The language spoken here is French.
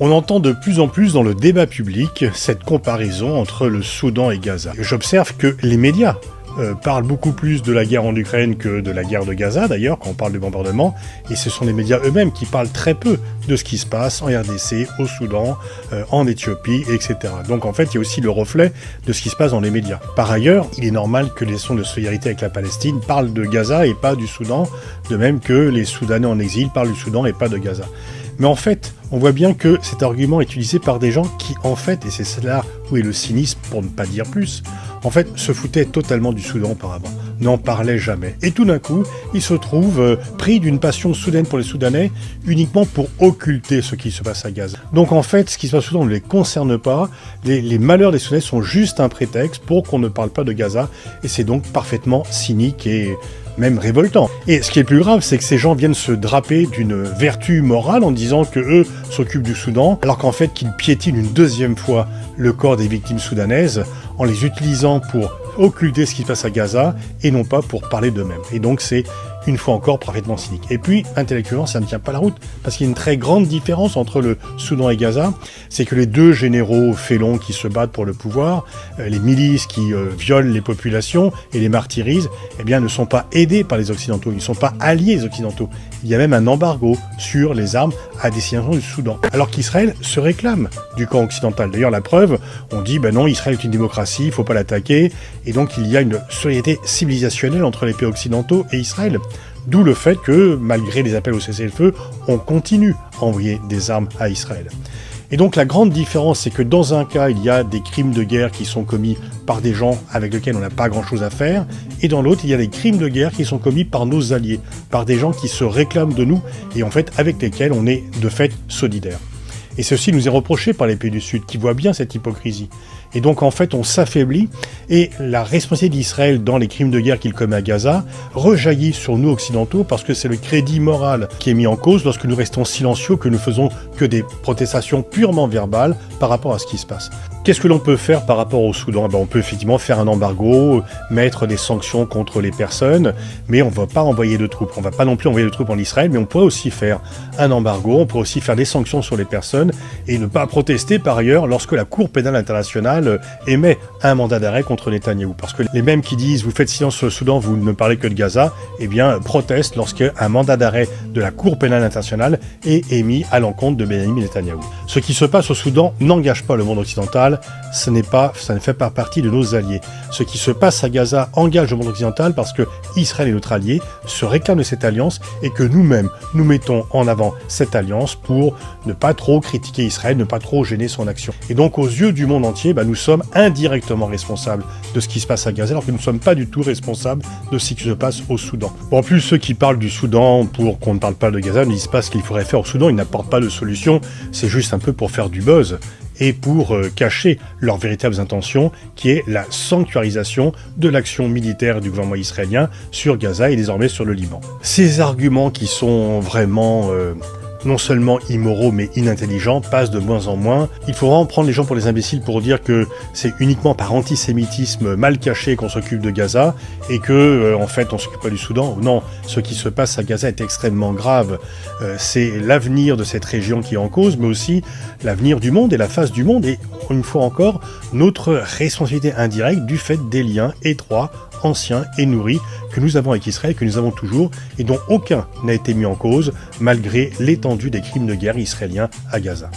On entend de plus en plus dans le débat public cette comparaison entre le Soudan et Gaza. J'observe que les médias parlent beaucoup plus de la guerre en Ukraine que de la guerre de Gaza, d'ailleurs, quand on parle de bombardement, et ce sont les médias eux-mêmes qui parlent très peu de ce qui se passe en RDC, au Soudan, en Éthiopie, etc. Donc en fait, il y a aussi le reflet de ce qui se passe dans les médias. Par ailleurs, il est normal que les sons de solidarité avec la Palestine parlent de Gaza et pas du Soudan, de même que les Soudanais en exil parlent du Soudan et pas de Gaza. Mais en fait, on voit bien que cet argument est utilisé par des gens qui, en fait, et c'est là où est le cynisme pour ne pas dire plus, en fait, se foutaient totalement du Soudan auparavant, n'en parlaient jamais. Et tout d'un coup, ils se trouvent pris d'une passion soudaine pour les Soudanais, uniquement pour occulter ce qui se passe à Gaza. Donc en fait, ce qui se passe au Soudan ne les concerne pas, les malheurs des Soudanais sont juste un prétexte pour qu'on ne parle pas de Gaza, et c'est donc parfaitement cynique et même révoltant. Et ce qui est le plus grave, c'est que ces gens viennent se draper d'une vertu morale en disant que eux s'occupent du Soudan, alors qu'en fait qu'ils piétinent une deuxième fois le corps des victimes soudanaises en les utilisant pour occulter ce qui se passe à Gaza et non pas pour parler d'eux-mêmes. Et donc c'est une fois encore parfaitement cynique. Et puis, intellectuellement, ça ne tient pas la route, parce qu'il y a une très grande différence entre le Soudan et Gaza, c'est que les deux généraux félons qui se battent pour le pouvoir, les milices qui violent les populations et les martyrisent, eh bien, ne sont pas aidés par les Occidentaux, ils ne sont pas alliés des Occidentaux. Il y a même un embargo sur les armes à destination du Soudan. Alors qu'Israël se réclame du camp occidental. D'ailleurs, la preuve, on dit, ben non, Israël est une démocratie, il ne faut pas l'attaquer, et donc il y a une solidarité civilisationnelle entre les pays occidentaux et Israël. D'où le fait que, malgré les appels au cessez-le-feu, on continue à envoyer des armes à Israël. Et donc la grande différence, c'est que dans un cas, il y a des crimes de guerre qui sont commis par des gens avec lesquels on n'a pas grand-chose à faire, et dans l'autre, il y a des crimes de guerre qui sont commis par nos alliés, par des gens qui se réclament de nous, et en fait avec lesquels on est de fait solidaire. Et ceci nous est reproché par les pays du Sud, qui voient bien cette hypocrisie. Et donc en fait on s'affaiblit, et la responsabilité d'Israël dans les crimes de guerre qu'il commet à Gaza rejaillit sur nous occidentaux, parce que c'est le crédit moral qui est mis en cause lorsque nous restons silencieux, que nous faisons que des protestations purement verbales par rapport à ce qui se passe. Qu'est-ce que l'on peut faire par rapport au Soudan ? On peut effectivement faire un embargo, mettre des sanctions contre les personnes, mais on ne va pas envoyer de troupes. On ne va pas non plus envoyer de troupes en Israël, mais on pourrait aussi faire un embargo, on pourrait aussi faire des sanctions sur les personnes, et ne pas protester par ailleurs lorsque la Cour pénale internationale émet un mandat d'arrêt contre Netanyahou. Parce que les mêmes qui disent « vous faites silence sur le Soudan, vous ne parlez que de Gaza », eh bien protestent lorsqu'un mandat d'arrêt de la Cour pénale internationale est émis à l'encontre de Benyamin Netanyahou. Ce qui se passe au Soudan n'engage pas le monde occidental, ça ne fait pas partie de nos alliés. Ce qui se passe à Gaza engage le monde occidental parce que Israël est notre allié, se réclame de cette alliance, et que nous-mêmes, nous mettons en avant cette alliance pour ne pas trop critiquer Israël, ne pas trop gêner son action. Et donc aux yeux du monde entier, nous sommes indirectement responsables de ce qui se passe à Gaza, alors que nous ne sommes pas du tout responsables de ce qui se passe au Soudan. Bon, en plus, ceux qui parlent du Soudan pour qu'on ne parle pas de Gaza ne disent pas ce qu'il faudrait faire au Soudan, ils n'apportent pas de solution, c'est juste un peu pour faire du buzz et pour cacher leurs véritables intentions, qui est la sanctuarisation de l'action militaire du gouvernement israélien sur Gaza et désormais sur le Liban. Ces arguments qui sont vraiment non seulement immoraux mais inintelligents passent de moins en moins. Il faut vraiment prendre les gens pour les imbéciles pour dire que c'est uniquement par antisémitisme mal caché qu'on s'occupe de Gaza et que en fait on s'occupe pas du Soudan. Non, ce qui se passe à Gaza est extrêmement grave. C'est l'avenir de cette région qui est en cause, mais aussi l'avenir du monde et la face du monde, et une fois encore notre responsabilité indirecte du fait des liens étroits, anciens et nourris que nous avons avec Israël, que nous avons toujours, et dont aucun n'a été mis en cause malgré l'étendue des crimes de guerre israéliens à Gaza.